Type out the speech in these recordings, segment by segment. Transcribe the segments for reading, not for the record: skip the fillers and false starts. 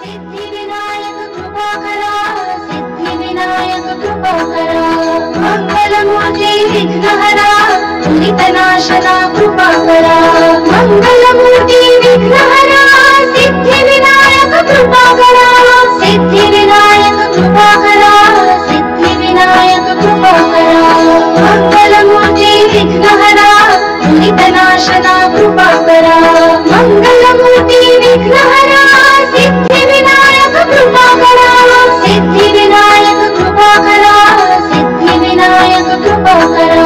सिद्धिविनायक कृपाकरा, सिद्धिविनायक कृपाकरा, मंगलमूर्ती विघ्नहरा, दुरितनाशना कृपाकरा, मंगलमूर्ती विघ्नहरा, सिद्धिविनायक कृपाकरा, सिद्धिविनायक कृपाकरा, सिद्धिविनायक कृपाकरा, मंगलमूर्ती विघ्नहरा, दुरितनाशना कृपाकरा, मंगलमूर्ती विघ्नहरा, सिद्धिविनायक कृपाकरा, सिद्धिविनायक कृपाकरा, सिद्धिविनायक कृपाकरा,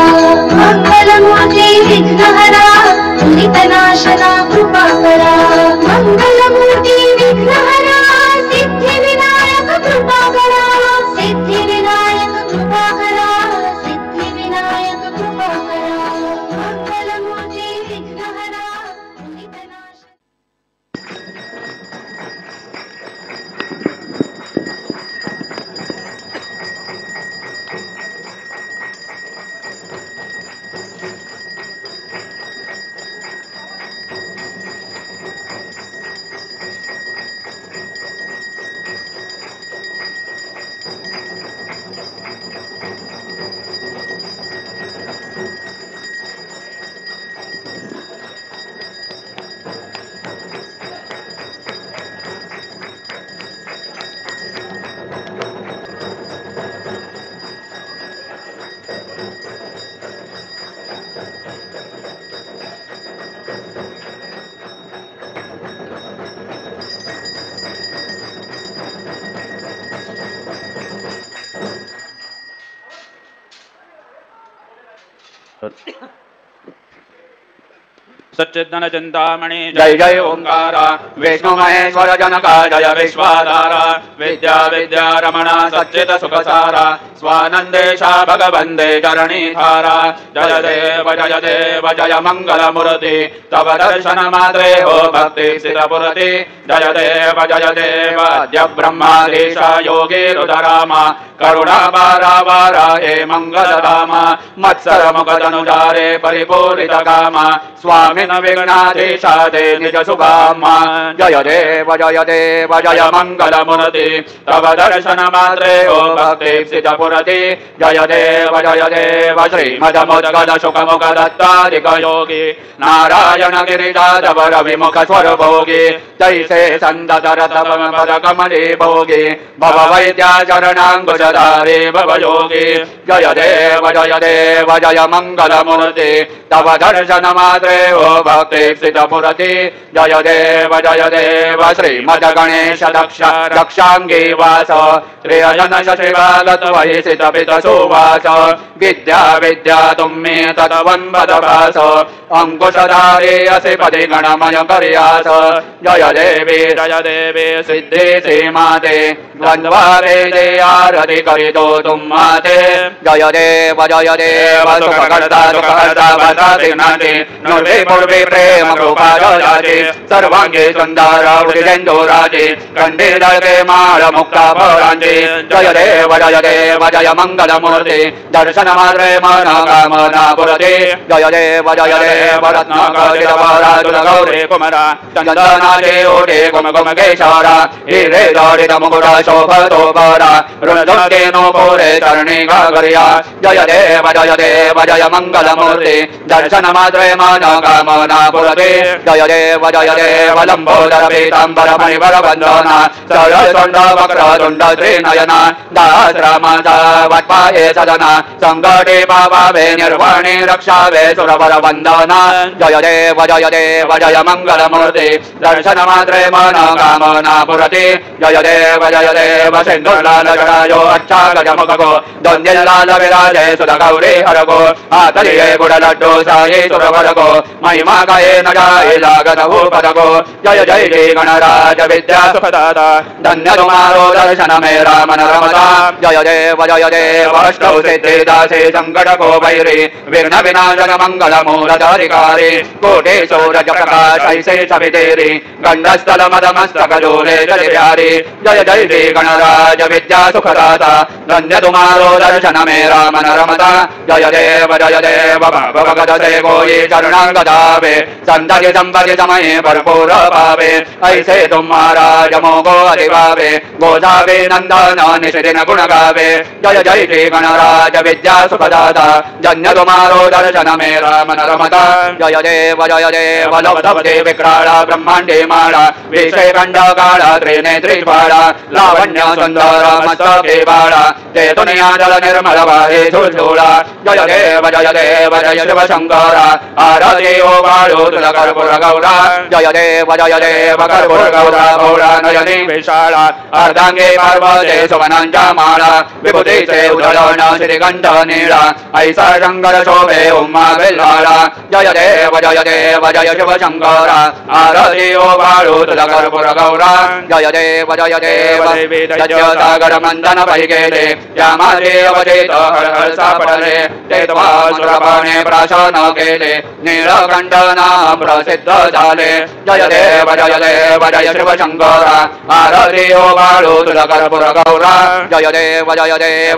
मंगलमूर्ती विघ्नहरा, दुरितनाशना कृपाकरा, मंगलमूर्ती विघ्नहरा, सिद्धिविनायक कृपाकरा, सिद्धिविनायक कृपाकरा, सिद्धिविनायक कृपाकरा, मंगलमूर्ती विघ्नहरा, दुरितनाशना। सच्चिदन चिंतामणि जय जय ओंकार विष्णु महेश्वर जनक जय विश्वाधारा विद्या विद्या रमण सच्चिद सुखसारा स्वानंदेशा भगवंदे चरणी धारा जय देव जय मंगल मूर्ति तव दर्शन मात्रे हो भक्ति सिद्धपुरति जय देव जय ब्रह्माधीश योगी रुद्रामा करुणा वारा हे मंगल धामा मत्सर मुखदनुजारे परिपूरित कामा स्वामी विघ्नाधीशादे निज शुभामा जय देव जय मंगल मूर्ति तव दर्शन मात्रे हो भक्ति सिद्धपुरति जय देव श्रीमदमुद्गल शुकमुख दत्तादिक योगी नारायण गिरिजाधवर विमुख स्वर भोगी जैसे संदतर तव पद कमली भोगी भव वैद्या चरणांगुशधारी भव योगी जय देव जय मंगल मूर्ति तव दर्शन मात्रे हो भक्ति सिद्धपुरति जय देव श्रीमद गणेश दक्ष दक्षांगी वास श्रीअजन शशिवागत वहिषित पित सुवास विद्या विद्या तुम्मे तदवन्वद भास अंकुशधारी असि पदि गणमय कर्यास जय देवी सिद्धि सीमाते द्वंद्वारे दे आरति करि दो तुम माते जय देव सुखकर्ता बताते नाते नृवे पूर्वे प्रेम कृपा जाते सर्वांगे सुंदर उदितेन्दुराजे कंदे दलके माल मुक्ता परांजे जय देव जय मंगल मूर्ति दर्शन मात्रे मन कामना पुरते जय देव रत्नाकर गौरे कुमरा चंदनादे ओटे कुम कुम केशरा हीरे जड़ित मुकुट शोभतो परा ऋणदे नो पोरे चरणी गागरिया जय देव जय मंगल मूर्ति दर्शन मात्रे मन कामना पुरते जय देव लंबोदर पीतांबर मणिवर वंदना सरस्वंड वक्र तुंड त्रिनयना दास्रामाचा वत्पाये सदना संकटे पावावे निर्वाणे रक्षावे सुरवर वंदना जय देव जय मंगल मूर्ति दर्शन मात्रे मन कामना पुरति जय देव सिंधुलाल जटायो अच्छा गजमुखो द्वंद्वलाल विराजे सुध गौरी हरको आतलिये गुड़ लड्डू साये सुरवरको महिमा गाये न जाये लागत भूपदको जय जय गणराज विद्या सुखदाता धन्य तुम्हारो दर्शन मेरा मन रमता जय देव अष्टौ सिद्धिदासे संकट को भैरी विघ्न विनाशक मंगल मूलधारिकारी कोटि सूरज प्रकाश ऐसे सवितेरी गंडस्थल मदमस्तक जोले जय प्यारी जय जय गणराज विद्या सुखदाता धन्य तुम्हारो दर्शन मेरा मन रमता जय देव भगत से कोई चरणांगदा पावे संतति संपत्ति समय भरपूर पावे ऐसे तुम महाराज मोगो अधिभावे गोधावे नंदन निशिदिन गुण गावे जय जय श्री गणराज विद्या सुखदाता जन्य तुम्हारो दर्शन मेरा मन रमता जय देव लवधवते विक्राला ब्रह्मांडे माला विषय खंड काला त्रिनेत्री बाला लावण्य सुंदर मस्तके बाला ते दुनिया जल निर्मल वाहे झुलझुला जय देव जय शिव शंकर आरती ओ बालो तुला कर्पूर गौरा जय देव कर्पूर गौरा गौरा नयनी विशाला अर्धांगे पार्वते सुवनांचा माला विभूति से उदलन श्रीकंठ नीला ऐसा शंकर शोभे उमा विल्लाला जय देव जय शिव शंकर आरती ओ बालो तुला कर्पूर गौरा जय देव सागर मंदन वैकेले श्यामाले अवधेत हर हर सापडले ते सुरपाने प्राशन केले नीलकंठ नाम प्रसिद्ध झाले जय देव जय शिव शंकर आरती ओ बाळू तुला कर्पूर गौरा जय देव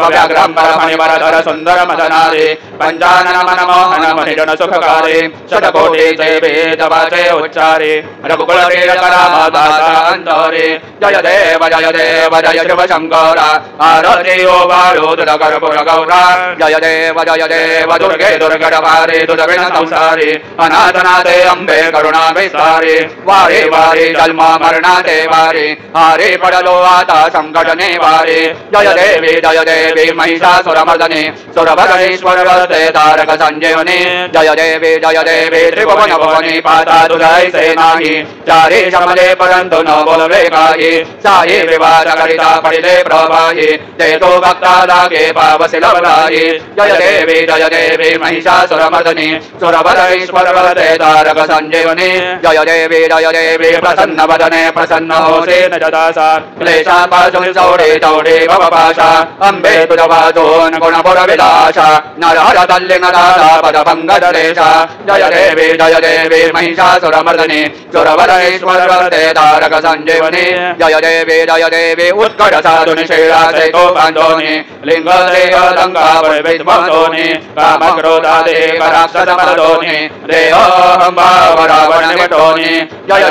व्याघ्रम परमणिवरधर सुंदर मदनारी पंचानन मनमोहन मणिजन सुखकारी शतकोटी देवी तवाचे उच्चारी रघुकुल अंतरी जय देव जय शिव शंकर आरती ओ बाळू तुला कर्पूर गौरा जय देव दुर्गे दुर्गडवारी दुर्गण संसारी अनाथनाथे अंबे करुणा विस्तारी वारे वारे जन्म मरणाते वारी हारे पडलो आता संकट निवारी जय देवी महिषासुरमर्दनी सुरभरणेश्वर वरदे तारक संजीवनी जय देवी त्रिभुवन भुवनी पाता तुझैसे नाही चारे शमले परंतु न बोलवे काही साई विवाद करिता पडिले प्रवाही ते तो भक्ता लागे पावसी लवलाही जय देवी महिषासुरमर्दनी सुरभरणेश्वर वरदे तारक संजीवनी जय देवी प्रसन्न वदने प्रसन्न होसे न जदासा क्लेशापासून सौडे तौडे भवपाशा अंबे तुझ वाजून गुणपुर विलासा नरहर तल्ली नराला पदभंग दरेशा जय देवी महिषासुरमर्दनी सुरभरणेश्वर वरदे तारक संजीवनी जय देवी उत्कट साधुनि शेळाचे तो बांधोनी लिंग देह लंका विध्वंसोनी काम क्रोधादे राक्षस मर्दोनी देह भाव रावण निवटोनी जय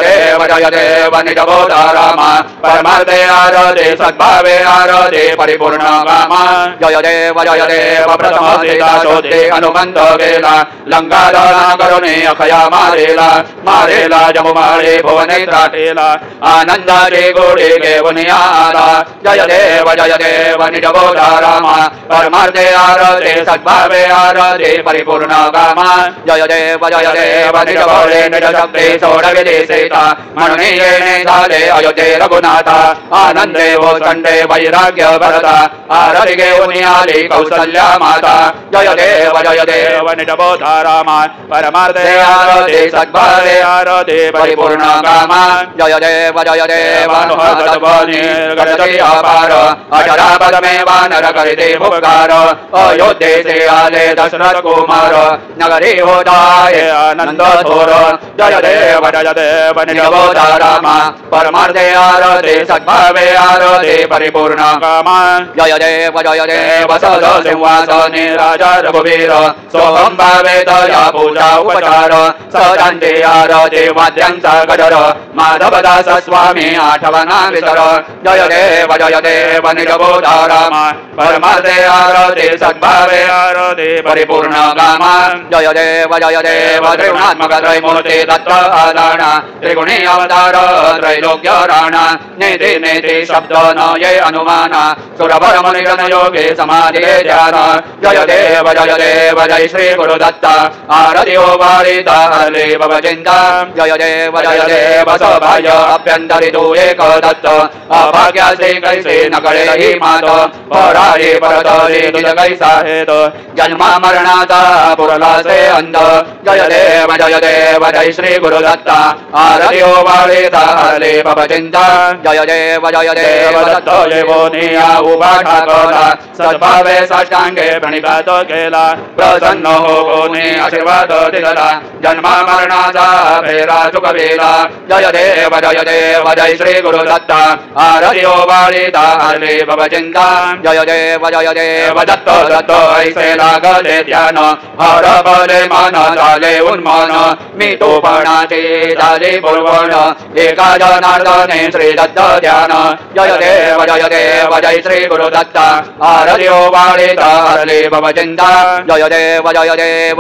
देव निजबोधा रामा परमार्थे आरते सद्भावे आरते परिपूर्ण कामा जय देव प्रथम सीता शोधे हनुमंत गेला लंका दहन करुणी अखया मारेला जमुमाळे भुवने त्राटेला आनंदाचे गोडे घेऊन आला जय देव निजबोधा रामा परमार्थे आरते सद्भावे आरते परिपूर्ण कामा जय देव निजबोधे निज शक्ती सोडविले सीता म्हणून येणे झाले अयोध्ये रघुनाथा आनंदे वो संडे वैराग्य भरता आरती घेऊन आली कौसल्या माता जय देव निजबोधा रामा परमार्थे आरते सद्भावे आरते परिपूर्ण कामा जय देव गणपती अपार अचरापद में वानर करते पुकार अयोध्ये से आले दशरथ कुमार नगरी होता है आनंद थोर जय देव निजबोधा रामा परमार्थे आरते सद्भावे आरते परिपूर्ण कामा जय देव सद सिंहासने राजा रघुवीर सोहम भावे तया पूजा उपचार सदांते आरते वाद्यांचा गजर माधवदास स्वामी आठवना वितर जय देव निजबोधा रामा परमार्थे आरते सद्भावे आरते परिपूर्ण कामा जय देव त्रिगुणात्मक त्रैमूर्ति तत्व आधान त्रिगुणी अवतार त्रैलोक्य राणा नेति शब्द न ये अनुमान सुरभर मुनिगण योगे समाधि ध्यान जय देव जय श्री गुरुदत्त आरती ओ बालिता हरे भव चिंता जय देव सौभाग्य अभ्यंतरि तू एक दत्त अभाग्य से कैसे न करे ही मात परारी परतरी तुझ कैसा हेत जन्मा मरणाचा पुरला से अंध जय देव जय श्री गुरुदत्त आरती ओ बालिता हरे भव चिंता जय देव दत्त येवोनिया उभा ठाकला सद्भावे साष्टांगे प्रणिपात केला प्रसन्न होऊन आशीर्वाद दिला जन्मा मरणाचा फेरा चुकविला जय देव जय श्री गुरुदत्त आरती ओ बालिता हरे भव चिंता जय देव दत्त ऐसे लागले ध्यान हर बले मन झाले उन्मन मी तोफणाचे झाले पूर्वण एका जनार्दने श्री दत्त ध्यान जय देव जय श्री गुरु दत्ता आरती वाळीता हरले भवचिंता जय देव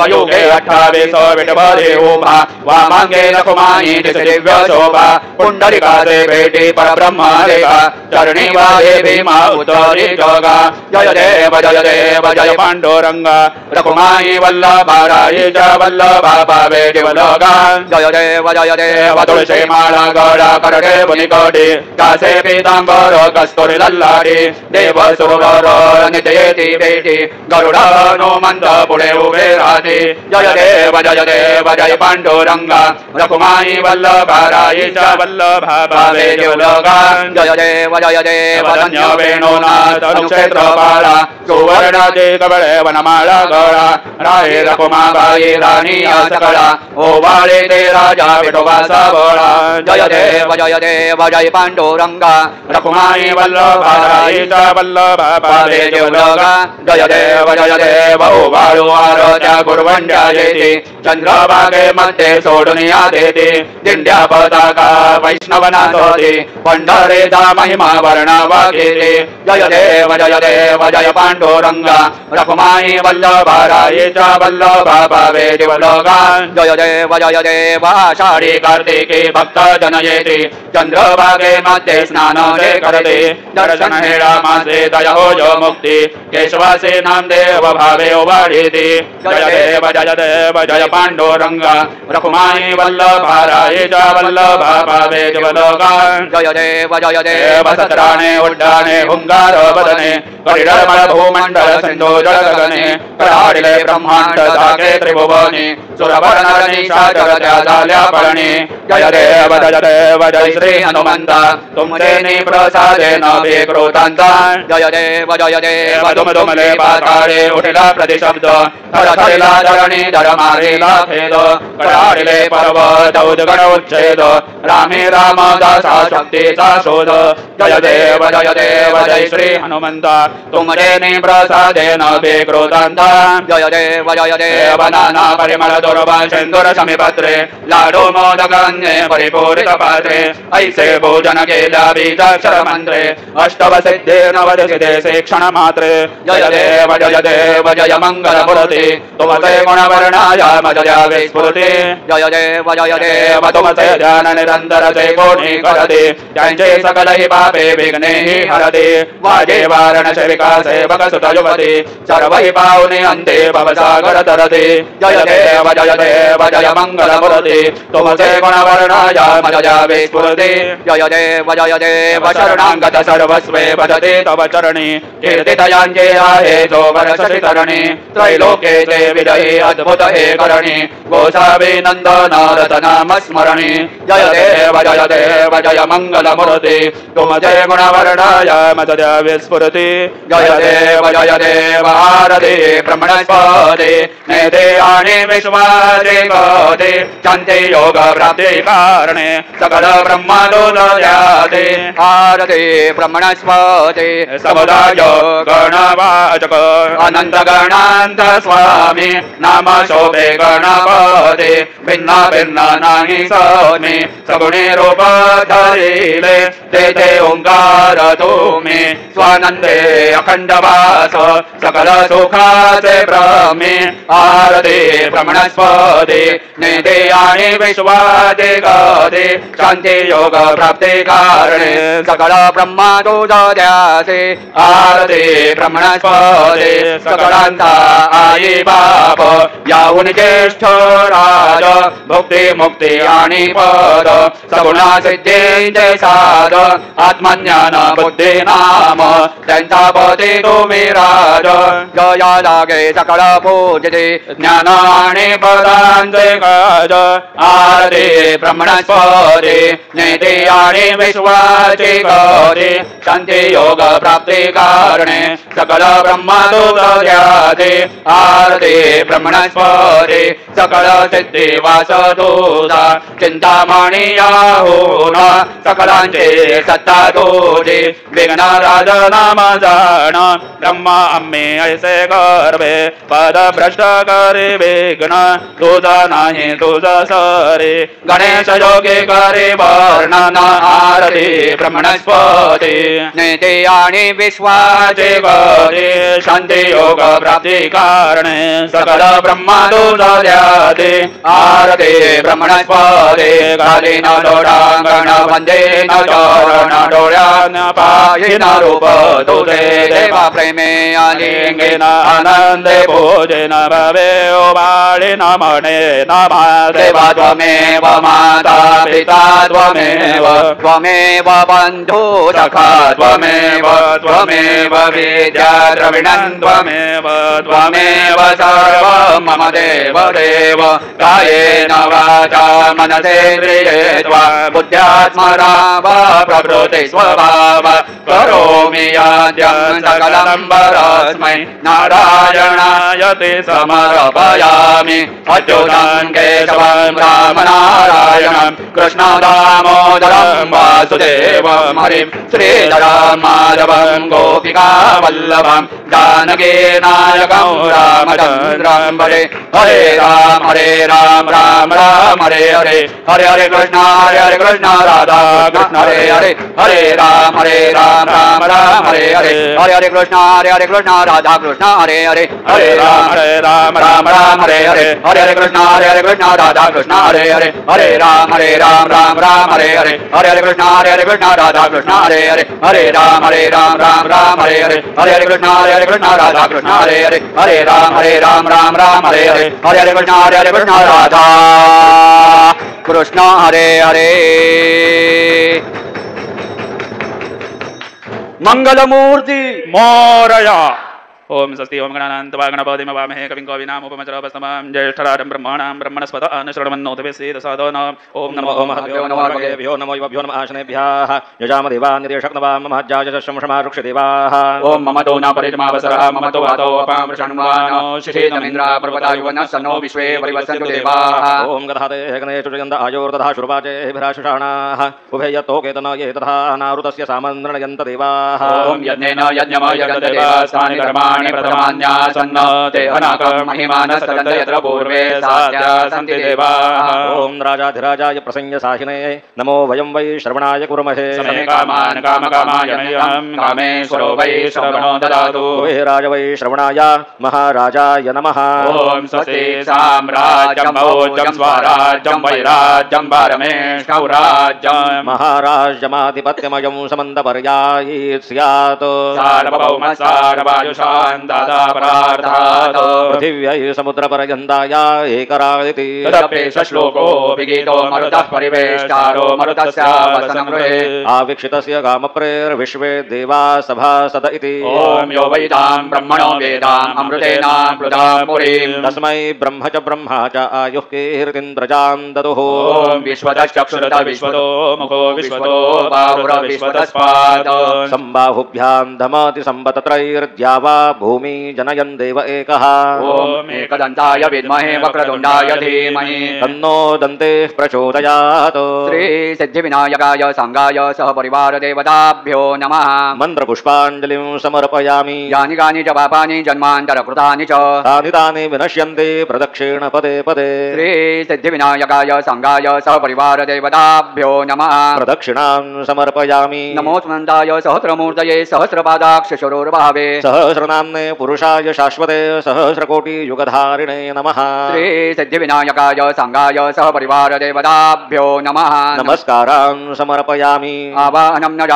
युगे 28 विठभरे उभा वामांगे लखमाई तिचे दिव्य शोभा पुंडलिकाचे भेटी परब्रह्म रेखा चरणी वाहे भीमा उतरी जोगा जय देव जय पांडुरंगा रखुमाई वल्लभा राईच्या वल्लभा पावे जीवलोगा जय देव तुळशी माळा गळा करडे मुनिकोटी कासे पीतांबर कस्तुरी लल्लाडी देव सुरवर नित्येती भेटी गरुडा हनुमंत पुढे उभे राहते जय देव जय पांडुरंगा रखुमाई वल्लभा राईच्या वल्लभा पावे जीवलोगा जय देव धन्य वेणुनाथ क्षेत्रपाळा सुवर्णाचे कबळे वनमाळा गळा राये रखुमाबाई राणी सकळा ओवाळे ते राजा विठोबाचा बोळा जय देव जय पांडुरंगा रखुमाई वल्लभा राईच्या वल्लभा पावे जीवलोगा जय देव ओवाळू आरत्या गुरवंड्या येते चंद्रभागे मध्ये सोडून या देते दिंड्या पताका वैष्णवनाथ होते पंढरेचा महिमा वर्णावा केले जय देव जय पांडुरंगा रखुमाई वल्लभा राईच्या वल्लभा पावे जीवलोगा जय देव आषाढी कार्तिकी भक्त जन येते चंद्रभागे मध्ये स्नान ते करते दर्शन हेळा मासे दया हो जो मुक्ती केशवासे नामदेव भावे ओवाळीते जय देव जय पांडुरंगा रखुमाई वल्लभा राईच्या वल्लभा पावे जीवलोगा जय देव सत्राणे उड्डाणे हुंगार बदने परिडमळ भूमंडळ सिंधू जळगगने कराडिले ब्रह्मांड जागे त्रिभुवने सुरवर्णरणी शाचर त्या झाल्या पळणे जय देव जय श्री हनुमंता तुमचे प्रसादे नवे क्रोधांता जय देव दुमदुमले पाताळे उठला प्रतिशब्द थरथरला धरणी धर मारेला खेद कराडिले पर्वत उद्गण उच्छेद रामे रामदासा शक्तीचा शोध जय देव जय श्री हनुमंता तुमचे प्रसादे नवे क्रोधांता जय देव नाना परिमळ दुर्वा सिंदूर समीपत्रे लाडू मोदकान्ये परिपूरित पात्रे ऐसे भोजन केल्या बीजाक्षर मंत्रे अष्टव सिद्धे नवदसिद्धे से क्षण मात्रे जय देव जय मंगल मूर्ती तुमचे गुणवर्णाय मज द्यावे स्फूर्ती जय देव तुमचे ध्यान निरंतर ते कोणी करते त्यांचे सकलही पापे विघ्ने ही हरते वाजे वारणसे विकासे भगसुत युवती सर्वही पाहुने अंते भवसागर तरते जय देव जय मंगल मूर्ती तुमचे गुणवर्णाय मज द्यावे स्फूर्ती जय देव शरणांगत सर्वस्वे भजते तव चरणी कीर्तितयांचे आहे जो वर्षि तरणी त्रैलोक्येचे विजयी अद्भुत हे करणी गोसावी नंदन रतनाम स्मरणी जय देव जय मंगल मूर्ती तुमचे गुणवर्णाय मज द्यावे स्फूर्ती जय देव आरती ब्रह्मणस्पदे नेते आणि विश्वाचे गते शांती योग प्राप्ती कारणे सकल ब्रह्मांड द्याते आरती ब्रह्मणस्पदे समुदाय गणवाचक अनंत गणांत स्वामी नाम शोभे गणपते भिन्न भिन्न नाही स्वामी सगुणे रूप धरिले तेथे ओंकार तुम्ही स्वानंदे अखंड वास सकल सुखाचे ब्रह्मी आरती ब्रह्मणस्पदे नेते आणि विश्वाचे गते शांती योग प्राप्ती कारणे सकल ब्रह्मा तुझ द्यासे आरती ब्रह्मणस्पदे सकलांचा आई बाप याहून ज्येष्ठ राज भुक्ती मुक्ती आणि पद सगुणा सिद्धींचे साध आत्मज्ञान बुद्धी नाम त्यांचा पती तुम्ही राज जया लागे सकळ पूजिते ज्ञान आणि पदांचे गज आरती ब्रह्मणस्पदे नेते आणि विश्वाचे गते शांती योग प्राप्ती कारणे सकल ब्रह्मा तुझ ध्याते आरती ब्रह्मणस्पदे सकल सिद्धी वास तुझा चिंतामणी याहून सकलांचे सत्ता तुझी विघ्न राज नाम जान ब्रह्मा अम्मे ऐसे गर्भे पद भ्रष्ट करे विघ्न तुझा नाही तुझा सरे गणेश योगी करे वर्णन आरती ब्रह्मणस्पती नेते आणि विश्वाचे करे शांती योग प्राप्ती कारणे सकल ब्रह्मा तुझा द्याते आरती ब्रह्मणस्पती घाली न लोटांगण वंदे न चरण डोळ्यान पाहि न रूप तुझे देवा प्रेमे आलिंगेन आनंदे भोजन भवे बाळे न म्हणे नमा देवा त्वमेव माता पिता त्वमेव बंधु सखा त्वमेव विद्या द्रविणं त्वमेव सर्वं मम देव देव कायेन वाचा मनसेन्द्रिये त्वा बुद्ध्यात्मना वा प्रकृति स्वभाव करोमि याद्यं सकलं परस्मै नारायणाय ते समर्पयामि अच्युतं केशवं रामनारायणं कृष्णं दामोदरं वासुदेवं हरिं श्रीधरं माधवं गोपिकावल्लभं जानकीनायकं रामचन्द्रं भजे हरे राम राम राम हरे हरे हरे हरे कृष्ण राधा कृष्ण हरे राम राम राम हरे हरे हरे हरे कृष्ण राधा कृष्ण हरे राम राम हरे हरे हरे हरे कृष्ण राधा कृष्ण हरे राम राम हरे हरे हरे हरे कृष्ण राधा कृष्ण हरे राम राम हरे हरे हरे हरे कृष्ण राधा कृष्ण हरे राम राम हरे हरे हरे हरे कृष्ण राधा कृष्ण हरे हरे मंगलमूर्ति मोरया ओम स्वस्ति ओम गणानान्त्वा गणपतिं वामहे कविं कवीनामुपमश्रवस्तमं ज्येष्ठराजं ब्रह्मणां ब्रह्मणस्पत अनुश्रवन्नोतवेसेदसादनाम् ओम नमो महद्भ्यो नमो युवभ्यो नमः आशनेभ्यः यजामदेवा निदेशक्नवा मम हज्जाजशमशमारुक्षदेवाः ओम मम तो न परितमावसरः मम तो वातो अपामृषण्वानो शिशेतमिन्द्रा पर्वतायुवनः विश्वे परिवसन्तु देवाः ओम गधाते गणेशुजगन्ध आयोर्दधा शुर्वाचेभिराशुषाणाः उभयतो केतन ये तथा नारुतस्य सामन्द्रणयन्त देवाः ओम यज्ञेन यज्ञमयजदेवास्तानि कर्माणि प्रथमान्यासन्न ते अनाकं महिमानस्तदन्त यत्र पूर्वे सात्या सन्ति देवाः ओम राजाधिराजाय प्रसन्न साहिने नमो वयं वै श्रवणाय कुर्महे समे कामान् कामकामाय मह्यं कामेश्वरो वै श्रवणो ददातु वै राज वै श्रवणाय महाराजाय नमः ओम स्वस्ति साम्राज्यं भोज्यं स्वराज्यं वैराज्यं पारमेष्ठौ राज्यं महाराज्यमाधिपत्यमयं समन्तपर्यायी स्यात् सार्वभौम सार्ववायुषान्दादा परार्थात् पृथिव्यै समुद्रपर्यन्ताय एकरादिति तदपेश श्लोको विगीतो मरुतः परिवेष्टारो मरुतस्यावसनं गृहे आवीक्षितस्य कामप्रेर्विश्वे देवा सभासद इति ओम यो वैदां ब्रह्मणो वेदाम् अमृतेनामृतां पुरीं तस्मै ब्रह्म च ब्रह्मा च आयुः कीर्तिन्द्रजां ददुः ओम विश्वतश्चक्षुरत विश्वतो मुखो विश्वतो बाहुरविश्वतस्पाद सम्बाहुभ्यां धमति सम्बतत्रैर्द्यावा भूमि जनयन् देव एकः ओम एकदन्ताय विद्महे वक्रतुण्डाय धीमहि तन्नो दन्तेः प्रचोदयात् श्री सिद्धिविनायकाय सांगाय सह परिवार देवताभ्यो नमः मन्त्रपुष्पाञ्जलिं समर्पयामि यानि कानि च पापानि जन्मान्तरकृतानि च तानि तानि विनश्यन्ते प्रदक्षिण पदे पदे श्री सिद्धिविनायकाय सांगाय सह परिवार देवताभ्यो नमः प्रदक्षिणां समर्पयामि नमोऽस्मन्ताय सहस्रमूर्तये सहस्रपादाक्षशरोर्भावे सहस्रनाम्ने पुरुषाय शाश्वते सहस्रकोटियुगधारिणे नमः श्री सिद्धिविनायकाय सांगाय सह परिवार देवताभ्यो नमः नमस्कारान् समर्पयामि आवाहनं न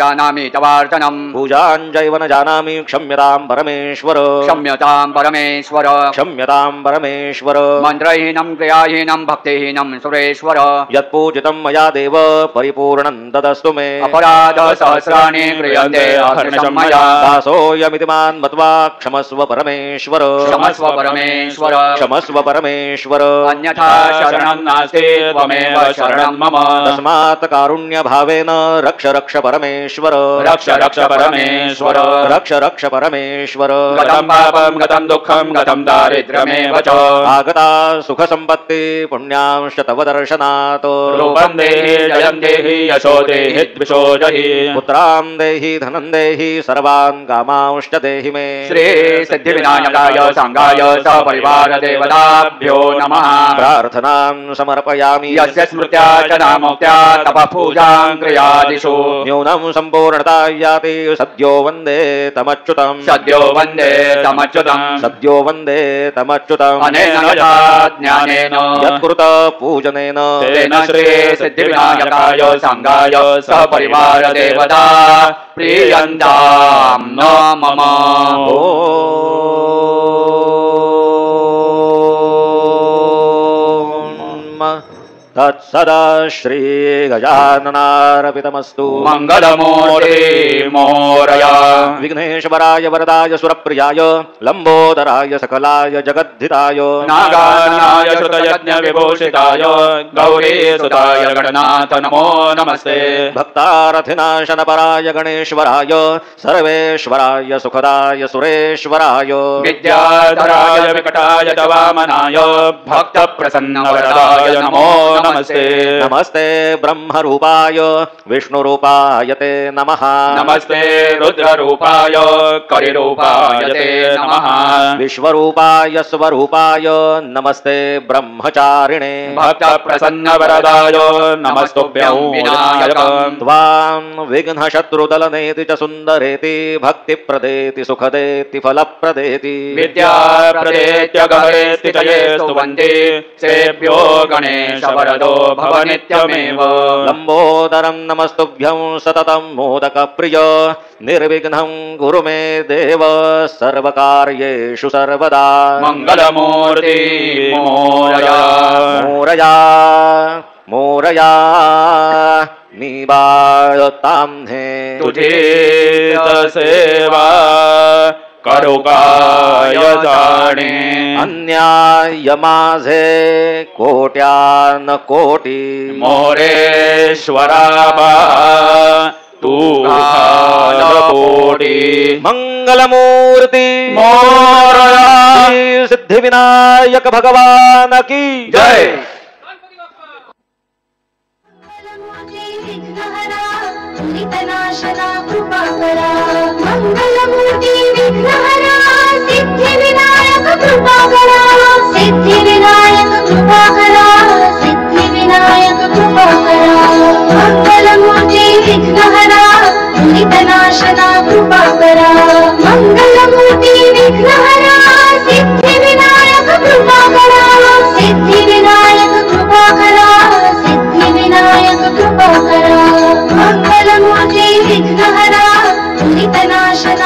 जानामि तवार्चनं पूजाञ्जैव न जानामि क्षम्यतां परमेश्वर क्षम्यतां परमेश्वर क्षम्यतां परमेश्वर मन्त्रहीनं क्रियाहीनं भक्तिहीनं सुरेश्वर यत्पूजितं मया देव परिपूर्णं ददस्तु मे अपराध सहस्राणि क्रियन्ते अहर्निशं मया दासोऽयमिति मान् त्वा क्षमस्व परमेश्वर क्षमस्व परमेश्वर क्षमस्व परमेश्वर अन्यथा शरणं नास्ति त्वमेव शरणं मम तस्मात् कारुण्यभावेन रक्ष रक्ष परमेश्वर रक्ष रक्ष परमेश्वर रक्ष रक्ष परमेश्वर गतं पापं गतं दुःखं गतं दारिद्र्यमेव च आगता सुख संपत्ति पुण्यांश तव दर्शनात् रूपं देहि जयं देहि यशो देहि द्विषो जहि पुत्रां देहि धनं देहि सर्वान् कामांश्च देहि मे श्री सिद्धिविनायकाय सांगाय सपरिवार देवताभ्यो नमः प्रार्थनां समर्पयामि यस्य स्मृत्या च नामोक्त्या तपः पूजां क्रियादिषु न्यूनं सम्पूर्णता याति सद्यो वन्दे तमच्युतम् सद्यो वन्दे तमच्युतम् सद्यो वन्दे तमच्युतम् अनेन यथा ज्ञानेन यत्कृत पूजनेन तेन श्री सिद्धिविनायकाय सांगाय सपरिवार देवता प्रीयन्तां न मम तत्सदा श्री गजाननार्पितमस्तु मंगलमूर्ति मोरया विघ्नेश्वराय वरदाय सुरप्रियाय लंबोदराय सकलाय जगद्धिताय नागानाय श्रुतयज्ञ विभूषिताय गौरीसुताय गणनाथ नमो नमस्ते भक्तारथिनाशनपराय गणेश्वराय सर्वेश्वराय सुखदाय सुरेश्वराय विद्याधराय विकटाय च वामनाय भक्त प्रसन्नवरदाय नमो नमस्ते नमस्ते ब्रह्मरूपाय विष्णुरूपाय ते नमः नमस्ते रुद्ररूपाय करिरूपाय ते नमः विश्वरूपाय स्वरूपाय नमस्ते ब्रह्मचारिणे भक्त प्रसन्नवरदाय नमस्तुभ्यं विनायकम् त्वां विघ्नशत्रुदलनेति च सुन्दरेति भक्तिप्रदेति सुखदेति फलप्रदेति विद्याप्रदेत्य गहेस्ति च ये स्तुवन्ति सेभ्यो गणेश वरदो भव नित्यमेव लंबोदरं नमस्तुभ्यं सततं मोदकप्रिय निर्विघ्नं कुरु मे देव सर्वकार्येषु सर्वदा मंगलमूर्ति मोरया मोरया मोरया निवारतां हे तुझे सेवा करुकाय जाणे अन्याय माझे कोट्यान कोटी मोरेश्वरा तू पोटी मंगलमूर्ति मोरया सिद्धिविनायक भगवान की जय विघ्नहरा कृपाकरा मंगलमूर्ति विघ्नहरा सिद्धिविनायक कृपाकरा सिद्धिविनायक कृपाकरा सिद्धिविनायक कृपाकरा मंगलमूर्ति विघ्नहरा दुरितनाशना कृपाकरा मंगलमूर्ति विघ्नहरा सिद्धिविनायक कृपाकरा सिद्धिविनायक कृपाकरा सिद्धिविनायक कृपाकरा मंगलमूर्ति विघ्नहरा दुरितनाशना